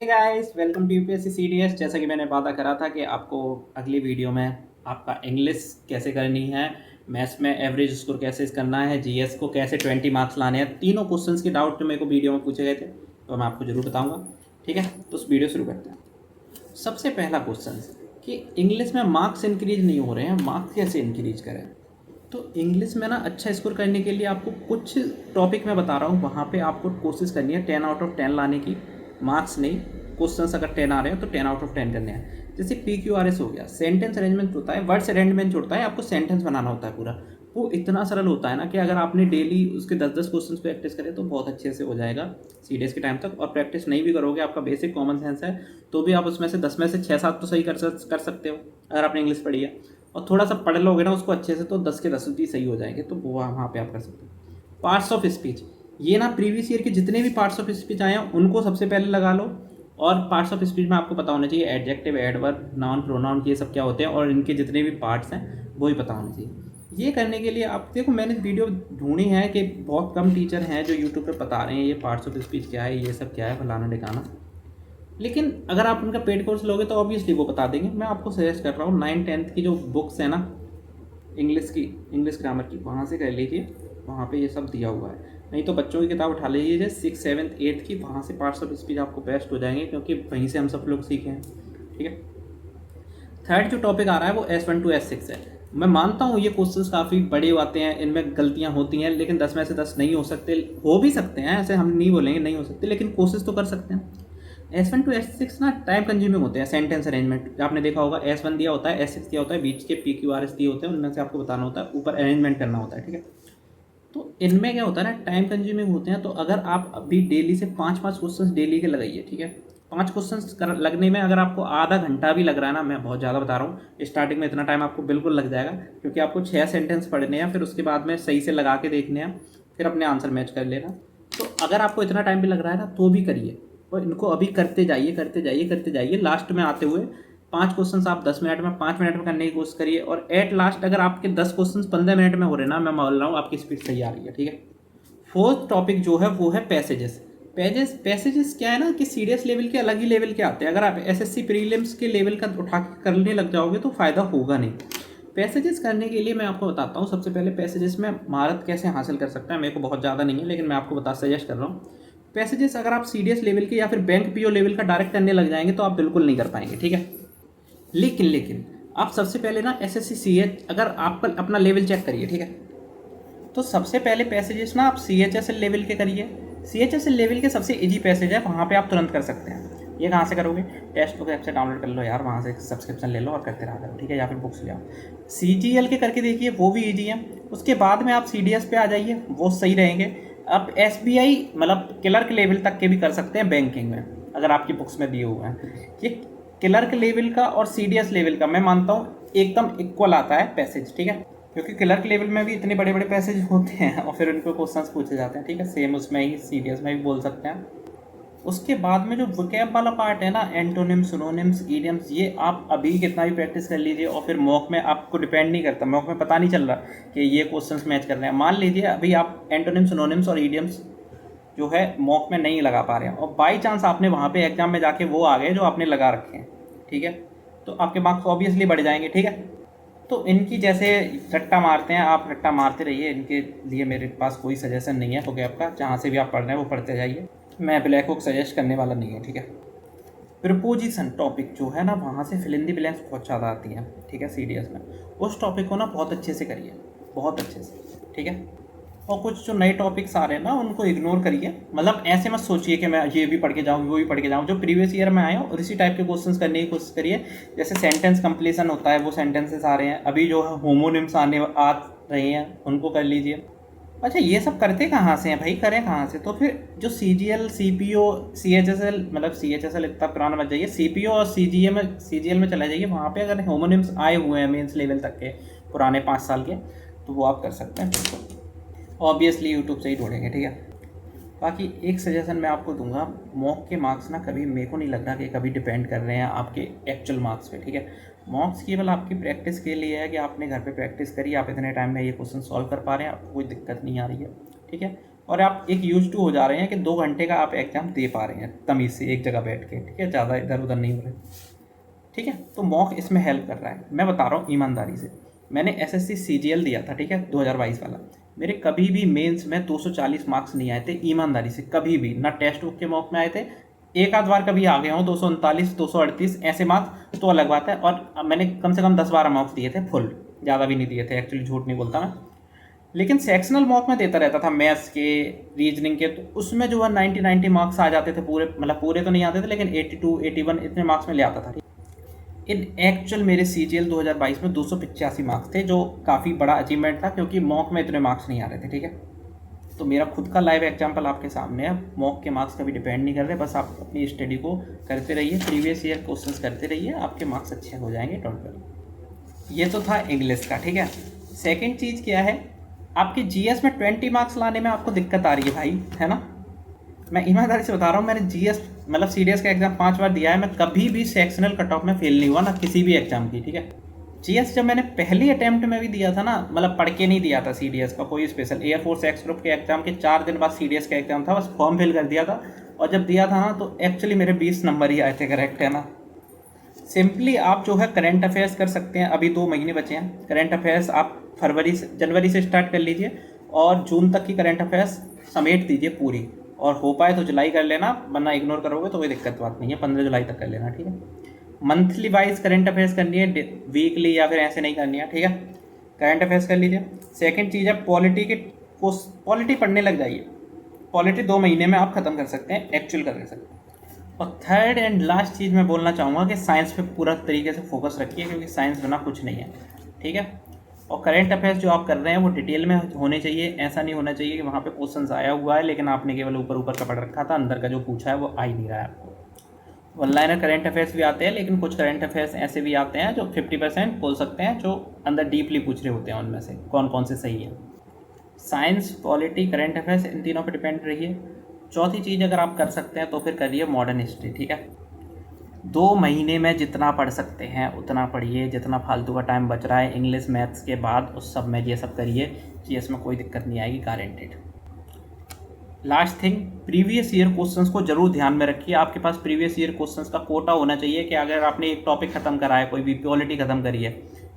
Guys, welcome to UPSC CDS. जैसा कि मैंने वादा करा था कि आपको अगली वीडियो में आपका इंग्लिश कैसे करनी है, मैथ्स में एवरेज स्कोर कैसे करना है, जीएस को कैसे 20 मार्क्स लाने हैं, तीनों क्वेश्चंस के डाउट जो मेरे को वीडियो में पूछे गए थे तो मैं आपको ज़रूर बताऊंगा। ठीक है, तो उस वीडियो शुरू करते हैं। सबसे पहला क्वेश्चन कि इंग्लिश में मार्क्स इंक्रीज नहीं हो रहे हैं, मार्क्स कैसे इंक्रीज करें। तो इंग्लिश में ना अच्छा स्कोर करने के लिए आपको कुछ टॉपिक मैं बता रहा हूँ, वहाँ पे आपको कोशिश करनी है 10 आउट ऑफ 10 लाने की। मार्क्स नहीं, क्वेश्चंस अगर 10 आ रहे हैं तो 10 आउट ऑफ 10 करने हैं। जैसे PQRS हो गया, सेंटेंस अरेंजमेंट होता है, वर्ड्स अरेंजमेंट होता है, आपको सेंटेंस बनाना होता है पूरा। वो इतना सरल होता है ना कि अगर आपने डेली उसके 10-10 क्वेश्चन प्रैक्टिस करें तो बहुत अच्छे से हो जाएगा सीडीएस के टाइम तक। और प्रैक्टिस नहीं भी करोगे, आपका बेसिक कॉमन सेंस है, तो भी आप उसमें से 10 में से 6-7 तो सही कर सकते हो अगर आपने इंग्लिश पढ़ी है। और थोड़ा सा पढ़ लोगे ना उसको अच्छे से तो 10 के 10 भी सही हो जाएंगे, तो वो वहाँ पे आप कर सकते हो। पार्ट्स ऑफ स्पीच, ये ना प्रीवियस ईयर के जितने भी पार्ट्स ऑफ स्पीच आए हैं उनको सबसे पहले लगा लो। और पार्ट्स ऑफ स्पीच में आपको पता होना चाहिए एडजेक्टिव, एडवर्ब, नाउन, प्रोनाउन, ये सब क्या होते हैं और इनके जितने भी पार्ट्स हैं वो ही पता होने चाहिए। ये करने के लिए आप देखो, मैंने वीडियो ढूंढी है कि बहुत कम टीचर हैं जो यूट्यूब पे बता रहे हैं ये पार्ट्स ऑफ स्पीच क्या है, ये सब क्या है, फलाना ढिकाना। लेकिन अगर आप उनका पेड कोर्स लोगे तो ऑब्वियसली वो बता देंगे। मैं आपको सजेस्ट कर रहा हूँ 9th-10th की जो बुक्स है ना इंग्लिश की, इंग्लिश ग्रामर की, वहाँ से कर लीजिए, वहाँ पे ये सब दिया हुआ है। नहीं तो बच्चों की किताब उठा लीजिए 6th-7th-8th की, वहाँ से पार्ट्स ऑफ स्पीच आपको बेस्ट हो जाएंगे क्योंकि वहीं से हम सब लोग सीखे हैं। ठीक है, थर्ड जो टॉपिक आ रहा है वो S1 to S6 है। मैं मानता हूँ ये क्वेश्चंस काफ़ी बड़े आते हैं, इनमें गलतियाँ होती हैं, लेकिन 10 में से 10 नहीं हो सकते, हो भी सकते हैं, ऐसे हम नहीं बोलेंगे नहीं हो सकते, लेकिन कोशिश तो कर सकते हैं। S1 to S6 ना टाइम कंज्यूमिंग होते हैं। सेंटेंस अरेंजमेंट आपने देखा होगा, S1 दिया होता है, S6 दिया होता है, बीच के PQRS दिए होते हैं, उनमें से आपको बताना होता है, ऊपर अरेंजमेंट करना होता है। ठीक है, तो इनमें क्या होता है ना, टाइम कंज्यूमिंग होते हैं। तो अगर आप अभी डेली से 5-5 क्वेश्चंस डेली के लगाइए। ठीक है, 5 क्वेश्चंस लगने में अगर आपको आधा घंटा भी लग रहा है ना, मैं बहुत ज़्यादा बता रहा हूँ, स्टार्टिंग में इतना टाइम आपको बिल्कुल लग जाएगा क्योंकि आपको 6 सेंटेंस पढ़ने हैं, फिर उसके बाद में सही से लगा के देखने हैं, फिर अपने आंसर मैच कर लेना। तो अगर आपको इतना टाइम भी लग रहा है ना तो भी करिए, और इनको अभी करते जाइए करते जाइए करते जाइए। लास्ट में आते हुए 5 क्वेश्चन आप 10 मिनट में, 5 मिनट में करने की कोशिश करिए। और एट लास्ट अगर आपके 10 क्वेश्चन 15 मिनट में हो रहे ना, मैं बोल रहा हूँ आपकी स्पीड सही आ रही है। ठीक है, फोर्थ टॉपिक जो है वो है पैसेजेस। पैसेजेस क्या है ना कि सीडीएस लेवल के अलग ही लेवल के आते हैं। अगर आप एसएससी प्रीलिम्स के लेवल का उठा के करने लग जाओगे तो फ़ायदा होगा नहीं। पैसेजेस करने के लिए मैं आपको बताता हूँ, सबसे पहले पैसेजेस में महारत कैसे हासिल कर सकता है। मेरे को बहुत ज़्यादा नहीं है लेकिन मैं आपको सजेस्ट कर रहा हूँ। पैसेजेस अगर आप सीडीएस लेवल के या फिर बैंक पीओ लेवल का डायरेक्ट करने लग जाएंगे तो आप बिल्कुल नहीं कर पाएंगे। ठीक है, लेकिन आप सबसे पहले ना एसएससी सीएच अगर आप अपना लेवल चेक करिए। ठीक है, तो सबसे पहले पैसेजेस ना आप CHSL लेवल के करिए। CHSL लेवल के सबसे इजी पैसेज है, वहाँ पे आप तुरंत कर सकते हैं। ये कहाँ से करोगे, टेक्स्ट बुक ऐप से डाउनलोड कर लो यार, वहाँ से सब्सक्रिप्शन ले लो और करते रहा करो। ठीक है, या फिर बुक्स ले आओ। CGL के करके देखिए, वो भी ईजी है। उसके बाद में आप CDS पे आ जाइए, वो सही रहेंगे। आप SBI मतलब क्लर्क लेवल तक के भी कर सकते हैं बैंकिंग में, अगर आपकी बुक्स में दिए हुए हैं। ये क्लर्क लेवल का और CDS लेवल का मैं मानता हूँ एकदम इक्वल आता है पैसेज। ठीक है, क्योंकि क्लर्क लेवल में भी इतने बड़े बड़े पैसेज होते हैं और फिर उनको क्वेश्चंस पूछे जाते हैं। ठीक है, सेम उसमें ही सीडीएस में भी बोल सकते हैं। उसके बाद में जो वोकैब वाला पार्ट है ना, एंटोनिम्स, सिनोनिम्स, इडियम्स, ये आप अभी कितना भी प्रैक्टिस कर लीजिए और फिर मॉक में आपको डिपेंड नहीं करता, मॉक में पता नहीं चल रहा कि ये क्वेश्चंस मैच कर रहे हैं। मान लीजिए अभी आप एंटोनिम्स, सिनोनिम्स और इडियम्स जो है मॉक में नहीं लगा पा रहे हैं और बाई चांस आपने वहाँ पे एग्जाम में जाके वो आ गए जो आपने लगा रखे हैं। ठीक है, तो आपके मार्क्स ऑब्वियसली बढ़ जाएंगे। ठीक है, तो इनकी जैसे रट्टा मारते हैं, आप रट्टा मारते रहिए। इनके लिए मेरे पास कोई सजेशन नहीं है, तो गैप का जहाँ से भी आप पढ़ रहे हैं वो पढ़ते जाइए। मैं ब्लैक बुक सजेस्ट करने वाला नहीं है। ठीक है, प्रिपोजिशन टॉपिक जो है ना, वहाँ से फिल इन द ब्लैंक्स बहुत ज़्यादा आती हैं। ठीक है, सीडीएस में उस टॉपिक को ना बहुत अच्छे से करिए, बहुत अच्छे से। ठीक है, और कुछ जो नए टॉपिक्स आ रहे हैं ना उनको इग्नोर करिए। मतलब ऐसे मत सोचिए कि मैं ये भी पढ़ के जाऊँ वो भी पढ़ के जाऊँ। जो प्रीवियस ईयर में आए हो और इसी टाइप के क्वेश्चंस करने की कोशिश करिए। जैसे सेंटेंस कंप्लीशन होता है वो सेंटेंसेस आ रहे हैं, अभी जो है होमोनिम्स आ रही हैं उनको कर लीजिए। अच्छा, ये सब करते कहाँ से हैं भाई, करें कहाँ से। तो फिर जो CGL, CPO, CHSL, मतलब CHSL इतना पुराना मत जाइए, CPO और CGL में चला जाइए। वहाँ पे अगर होमोनिम्स आए हुए हैं मेंस लेवल तक के पुराने 5 साल के, तो वो आप कर सकते हैं बिल्कुल। ऑब्वियसली यूट्यूब से ही ढूंढेंगे। ठीक है, बाकी एक सजेशन मैं आपको दूंगा, मॉक के मार्क्स ना कभी, मेरे को नहीं लगता कि कभी डिपेंड कर रहे हैं आपके एक्चुअल मार्क्स पे। ठीक है, मॉक्स केवल आपकी प्रैक्टिस के लिए है कि आपने घर पे प्रैक्टिस करी, आप इतने टाइम में ये क्वेश्चन सॉल्व कर पा रहे हैं, आपको कोई दिक्कत नहीं आ रही है। ठीक है, और आप एक यूज टू हो जा रहे हैं कि 2 घंटे का आप एग्ज़ाम दे पा रहे हैं तमीज़ से एक जगह बैठ के, ठीक है, ज़्यादा इधर उधर नहीं हो रहे, ठीक है। तो मॉक इसमें हेल्प कर रहा है। मैं बता रहा हूँ ईमानदारी से, मैंने एसएससी सीजीएल दिया था, ठीक है, 2022 वाला। मेरे कभी भी मेंस में 240 मार्क्स नहीं आए थे, ईमानदारी से, कभी भी ना टेक्स्ट बुक के मॉक में आए थे। एक आध बार कभी आ गया हूँ 239 238 ऐसे मार्क्स तो अलग बात है, और मैंने कम से कम 10-12 मार्क्स दिए थे फुल, ज़्यादा भी नहीं दिए थे, एक्चुअली झूठ नहीं बोलता मैं। लेकिन सेक्शनल मॉक में देता रहता था मैथ्स के, रीजनिंग के, तो उसमें जो है 90 मार्क्स आ जाते थे पूरे, मतलब पूरे तो नहीं आते थे लेकिन 82 81 इतने मार्क्स में ले आता था। इन एक्चुअल मेरे सीजीएल 2022 में 285 मार्क्स थे, जो काफ़ी बड़ा अचीवमेंट था क्योंकि मॉक में इतने मार्क्स नहीं आ रहे थे, ठीक है। तो मेरा खुद का लाइव एग्जाम्पल आपके सामने है। मॉक के मार्क्स कभी डिपेंड नहीं कर रहे, बस आप अपनी स्टडी को करते रहिए, प्रीवियस ईयर क्वेश्चंस करते रहिए, आपके मार्क्स अच्छे हो जाएंगे, डोंट वरी। ये तो था इंग्लिश का, ठीक है। सेकेंड चीज़ क्या है, आपके जीएस में 20 मार्क्स लाने में आपको दिक्कत आ रही है भाई, है ना। मैं ईमानदारी से बता रहा हूँ, मैंने जीएस मतलब सीडीएस का एग्जाम 5 बार दिया है, मैं कभी भी सेक्शनल कट ऑफ में फेल नहीं हुआ, ना किसी भी एग्जाम की, ठीक है। जीएस जब मैंने पहली अटैम्प्ट में भी दिया था ना, मतलब पढ़ के नहीं दिया था सीडीएस का कोई स्पेशल, एयरफोर्स एक्स ग्रुप के एग्जाम के 4 दिन बाद सीडीएस का एग्जाम था, बस फॉर्म फिल कर दिया था, और जब दिया था ना तो एक्चुअली मेरे 20 नंबर ही आए थे, करेक्ट है ना। सिंपली आप जो है करंट अफेयर्स कर सकते हैं, अभी 2 महीने बचे हैं। करंट अफेयर्स आप जनवरी से स्टार्ट कर लीजिए, और जून तक की करंट अफेयर्स समेट दीजिए पूरी, और हो पाए तो जुलाई कर लेना, वरना इग्नोर करोगे तो कोई दिक्कत बात नहीं है, 15 जुलाई तक कर लेना, ठीक है। मंथली वाइज करंट अफेयर्स करनी है, वीकली या फिर ऐसे नहीं करनी है, ठीक है। करंट अफेयर्स कर लीजिए। सेकंड चीज़ है पॉलिटी पढ़ने लग जाइए। पॉलिटी 2 महीने में आप ख़त्म कर सकते हैं, एक्चुअल कर सकते हैं। और थर्ड एंड लास्ट चीज़ मैं बोलना चाहूँगा कि साइंस पे पूरा तरीके से फोकस रखिए, क्योंकि साइंस बिना कुछ नहीं है, ठीक है। और करंट अफेयर्स जो आप कर रहे हैं वो डिटेल में होने चाहिए, ऐसा नहीं होना चाहिए कि वहाँ पे क्वेश्चंस आया हुआ है लेकिन आपने केवल ऊपर ऊपर का पढ़ रखा था, अंदर का जो पूछा है वो आ ही नहीं रहा है आपको। ऑनलाइन करंट अफेयर्स भी आते हैं, लेकिन कुछ करंट अफेयर्स ऐसे भी आते हैं जो 50% बोल सकते हैं, जो अंदर डीपली पूछ रहे होते हैं, उनमें से कौन कौन से सही है। साइंस, पॉलिटी, करंट अफेयर्स, इन तीनों पर डिपेंड रहिए। चौथी चीज़ अगर आप कर सकते हैं तो फिर करिए मॉडर्न हिस्ट्री, ठीक है। 2 महीने में जितना पढ़ सकते हैं उतना पढ़िए, जितना फालतू का टाइम बच रहा है इंग्लिश मैथ्स के बाद उस सब में ये सब करिए, कि इसमें कोई दिक्कत नहीं आएगी, guaranteed. Last thing, previous year questions को जरूर ध्यान में रखिए। आपके पास प्रीवियस ईयर क्वेश्चंस का कोटा होना चाहिए, कि अगर आपने एक टॉपिक खत्म करा है, कोई भी पॉलिटी खत्म करी है,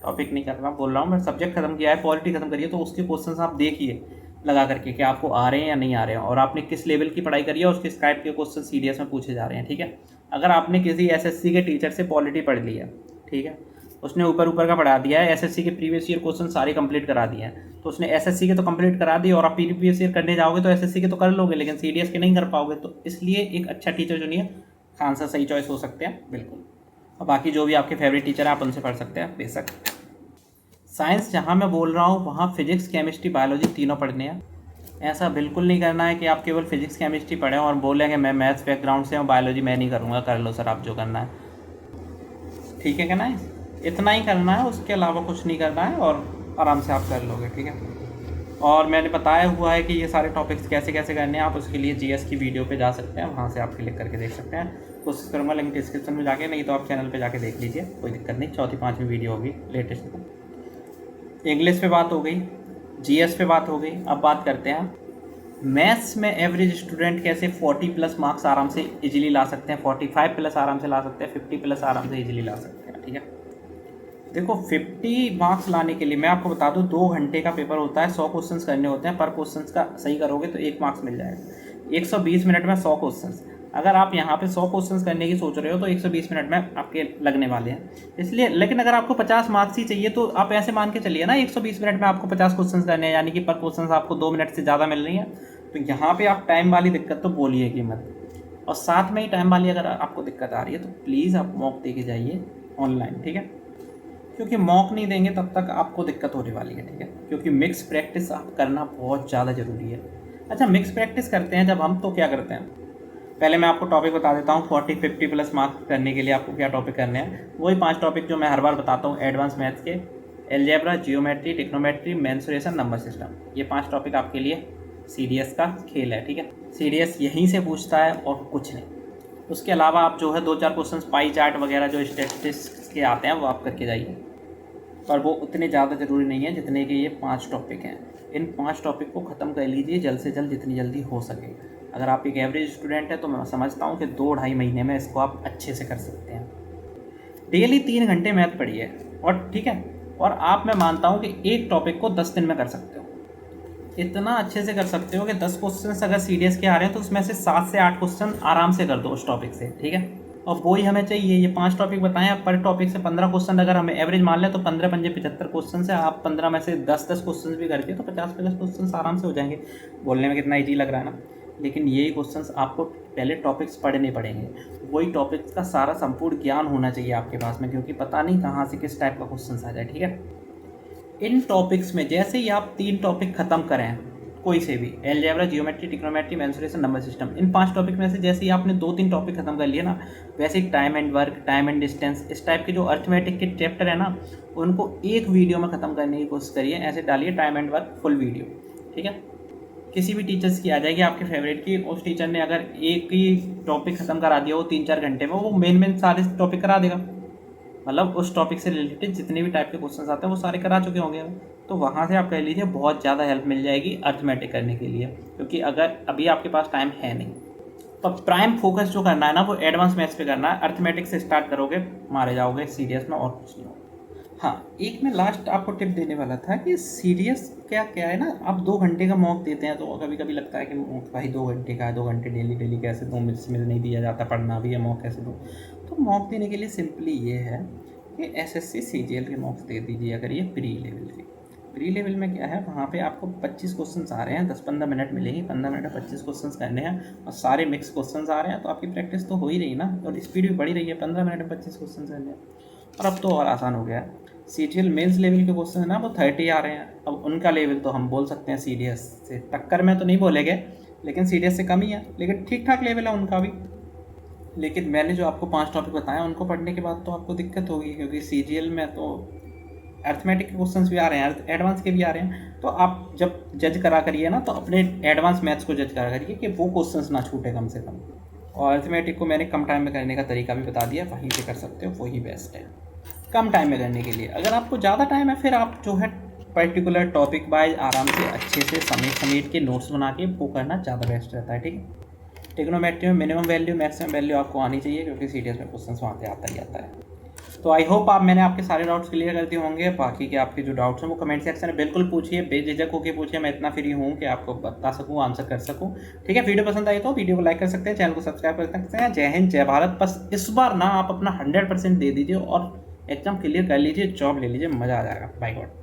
टॉपिक नहीं कर रहा बोल रहा हूँ मैं, सब्जेक्ट खत्म किया है, पॉलिटी खत्म करी है, तो उसके क्वेश्चंस आप देखिए लगा करके कि आपको आ रहे हैं या नहीं आ रहे हैं, और आपने किस लेवल की पढ़ाई करी है, उसके टाइप के क्वेश्चन सीडीएस में पूछे जा रहे हैं, ठीक है। अगर आपने किसी एसएससी के टीचर से पॉलिटी पढ़ ली है, ठीक है, उसने ऊपर ऊपर का पढ़ा दिया है, एसएससी के प्रीवियस ईयर क्वेश्चन सारे कंप्लीट करा दिए हैं, तो उसने एसएससी के तो कंप्लीट करा दिए, और आप प्रीवियस ईयर करने जाओगे तो एसएससी के तो कर लोगे लेकिन सीडीएस के नहीं कर पाओगे। तो इसलिए एक अच्छा टीचर चुनिए, खान सा सही चॉइस हो सकते हैं बिल्कुल। और बाकी जो भी आपके फेवरेट टीचर हैं आप उनसे पढ़ सकते हैं बेशक। साइंस जहाँ मैं बोल रहा हूँ वहाँ फिजिक्स, केमिस्ट्री, बायोलॉजी तीनों पढ़ने हैं। ऐसा बिल्कुल नहीं करना है कि आप केवल फिजिक्स केमिस्ट्री पढ़ें और बोलेंगे मैं मैथ्स बैकग्राउंड से हूँ, बायोलॉजी मैं नहीं करूँगा, कर लो सर आप जो करना है, ठीक है, कहना है इतना ही करना है, उसके अलावा कुछ नहीं करना है, और आराम से आप कर लोगे, ठीक है। और मैंने बताया हुआ है कि ये सारे टॉपिक्स कैसे कैसे करने हैं, आप उसके लिए जीएस की वीडियो पे जा सकते हैं, वहाँ से आप क्लिक करके देख सकते हैं। कोशिश करूँगा लिंक डिस्क्रिप्शन में जाके, नहीं तो आप चैनल पे जाके देख लीजिए, कोई दिक्कत नहीं। 4वीं 5वीं वीडियो होगी लेटेस्ट। इंग्लिश पे बात हो गई, जीएस पे बात हो गई, अब बात करते हैं मैथ्स में एवरेज स्टूडेंट कैसे 40+ मार्क्स आराम से इजीली ला सकते हैं, 45+ आराम से ला सकते हैं, 50+ आराम से इजीली ला सकते हैं, ठीक है। देखो 50 मार्क्स लाने के लिए मैं आपको बता दूं 2 घंटे का पेपर होता है, 100 क्वेश्चंस करने होते हैं, पर क्वेश्चंस का सही करोगे तो 1 मार्क्स मिल जाएगा। 120 मिनट में 100 क्वेश्चंस, अगर आप यहाँ पे 100 क्वेश्चंस करने की सोच रहे हो तो 120 मिनट में आपके लगने वाले हैं, इसलिए। लेकिन अगर आपको 50 मार्क्स ही चाहिए तो आप ऐसे मान के चलिए ना, 120 मिनट में आपको 50 क्वेश्चन करने हैं, यानी कि पर क्वेश्चन आपको 2 मिनट से ज़्यादा मिल रही है, तो यहाँ पर आप टाइम वाली दिक्कत तो बोलिएगी मत। और साथ में ही टाइम वाली अगर आपको दिक्कत आ रही है तो प्लीज़ आप मॉक दे के जाइए ऑनलाइन, ठीक है, क्योंकि मॉक नहीं देंगे तब तक आपको दिक्कत होने वाली है, ठीक है, क्योंकि मिक्स प्रैक्टिस आप करना बहुत ज़्यादा ज़रूरी है। अच्छा, मिक्स प्रैक्टिस करते हैं जब हम, तो क्या करते हैं, पहले मैं आपको टॉपिक बता देता हूँ। 40-50+ मार्क्स करने के लिए आपको क्या टॉपिक करने हैं, वही 5 टॉपिक जो मैं हर बार बताता हूँ एडवांस मैथ्स के, algebra, geometry, trigonometry, mensuration, number system. ये 5 टॉपिक आपके लिए सीडीएस का खेल है, ठीक है। सीडीएस यहीं से पूछता है और कुछ नहीं। उसके अलावा आप जो है 2-4 क्वेश्चन पाई चार्ट वगैरह जो स्टैटिस्टिक्स के आते हैं वो आप करके जाइए, पर वो उतने ज़्यादा ज़रूरी नहीं है जितने कि ये 5 टॉपिक हैं। इन 5 टॉपिक को ख़त्म कर लीजिए जल्द से जल्द, जितनी जल्दी हो सके। अगर आप एक एवरेज स्टूडेंट हैं तो मैं समझता हूँ कि 2-2.5 महीने में इसको आप अच्छे से कर सकते हैं। डेली 3 घंटे मैथ पढ़िए, और ठीक है, और आप, मैं मानता हूँ कि एक टॉपिक को 10 दिन में कर सकते हो। इतना अच्छे से कर सकते हो कि 10 क्वेश्चन अगर सीडीएस के आ रहे हैं तो उसमें से 7 से 8 क्वेश्चन आराम से कर दो उस टॉपिक से, ठीक है। और वो ही हमें चाहिए, ये 5 टॉपिक बताएं, आप पर टॉपिक से 15 क्वेश्चन अगर हमें एवरेज मान लें तो 15 पंजे 75 क्वेश्चन से आप 15 में से 10-10 क्वेश्चन भी करके तो 50-50 क्वेश्चन आराम से हो जाएंगे। बोलने में कितना ईजी लग रहा है ना, लेकिन यही क्वेश्चंस आपको पहले टॉपिक्स पढ़ने पड़ेंगे। वही टॉपिक्स का सारा संपूर्ण ज्ञान होना चाहिए आपके पास में, क्योंकि पता नहीं कहाँ से किस टाइप का क्वेश्चन आ जाए, ठीक है। इन टॉपिक्स में जैसे ही आप 3 टॉपिक खत्म करें, कोई से भी, algebra, geometry, trigonometry, mensuration, number system, इन 5 टॉपिक में से जैसे ही आपने 2-3 टॉपिक खत्म कर लिए ना, वैसे ही time and work, time and distance, इस टाइप के जो अर्थमेटिक के चैप्टर है ना, उनको एक वीडियो में ख़त्म करने की कोशिश करिए। ऐसे डालिए time and work full video, ठीक है। किसी भी टीचर्स की आ जाएगी आपके फेवरेट की, उस टीचर ने अगर एक ही टॉपिक ख़त्म करा दिया वो 3-4 घंटे में, वो मेन सारे टॉपिक करा देगा। मतलब उस टॉपिक से रिलेटेड जितने भी टाइप के क्वेश्चन आते हैं वो सारे करा चुके होंगे। तो वहाँ से आप कह लीजिए बहुत ज़्यादा हेल्प मिल जाएगी अर्थमेटिक करने के लिए, क्योंकि अगर अभी आपके पास टाइम है नहीं तो प्राइम फोकस जो करना है ना वो एडवांस मैथ्स पे करना है। अर्थमेटिक से स्टार्ट करोगे मारे जाओगे सीडीएस में, और कुछ नहीं होगा। हाँ, एक मैं लास्ट आपको टिप देने वाला था कि सीडीएस क्या है ना, आप 2 घंटे का मॉक देते हैं तो कभी कभी लगता है कि मॉक भाई 2 घंटे का है, 2 घंटे डेली कैसे दूँ, मिल नहीं दिया जाता, पढ़ना भी है, मॉक कैसे दूँ। तो मॉक देने के लिए सिंपली ये है कि एसएससी सीजीएल के मॉक्स दे दीजिए अगर ये प्री लेवल के। प्री लेवल में क्या है, वहाँ पे आपको 25 क्वेश्चंस आ रहे हैं, 10-15 मिनट मिलेंगे, 15 मिनट में 25 क्वेश्चंस करने हैं और सारे मिक्स क्वेश्चंस आ रहे हैं, तो आपकी प्रैक्टिस तो हो ही रही ना, और स्पीड भी बढ़ी रही है। 15 मिनट में 25 क्वेश्चन करने हैं। और अब तो और आसान हो गया है, सीजीएल मेंस लेवल के क्वेश्चन है ना वो 30 आ रहे हैं। अब उनका लेवल तो हम बोल सकते हैं सीडीएस से टक्कर में तो नहीं बोलेंगे, लेकिन सीडीएस से कम ही है, लेकिन ठीक ठाक लेवल है उनका भी। लेकिन मैंने जो आपको 5 टॉपिक बताया उनको पढ़ने के बाद तो आपको दिक्कत होगी, क्योंकि सीजीएल में तो अर्थमेटिक के क्वेश्चंस भी आ रहे हैं, एडवांस के भी आ रहे हैं। तो आप जब जज करा करिए ना तो अपने एडवांस मैथ्स को जज करा करिए कि वो क्वेश्चंस ना छूटे कम से कम। और अर्थमेटिक को मैंने कम टाइम में करने का तरीका भी बता दिया, वहीं से कर सकते हो, वही बेस्ट है कम टाइम में करने के लिए। अगर आपको ज़्यादा टाइम है फिर आप जो है पर्टिकुलर टॉपिक वाइज आराम से अच्छे से समेट के नोट्स बना के वो करना ज़्यादा बेस्ट रहता है, ठीक है। ट्रिग्नोमेट्री में मिनिमम वैल्यू मैक्सिमम वैल्यू आपको आनी चाहिए, क्योंकि सीडीएस में क्वेश्चन वहाँ से आता ही आता है। तो आई होप मैंने आपके सारे डाउट्स क्लियर कर दिए होंगे। बाकी के आपके जो डाउट्स हैं वो कमेंट सेक्शन में बिल्कुल पूछिए, बेझिझक होकर पूछिए, मैं इतना फ्री हूँ कि आपको बता सकूँ, आंसर कर सकूँ, ठीक है। वीडियो पसंद आई तो वीडियो को लाइक कर सकते हैं, चैनल को सब्सक्राइब कर सकते हैं। जय हिंद, जय भारत। बस इस बार ना आप अपना 100% दे दीजिए और एग्जाम क्लियर कर लीजिए, जॉब ले लीजिए, मज़ा आ जाएगा। By God.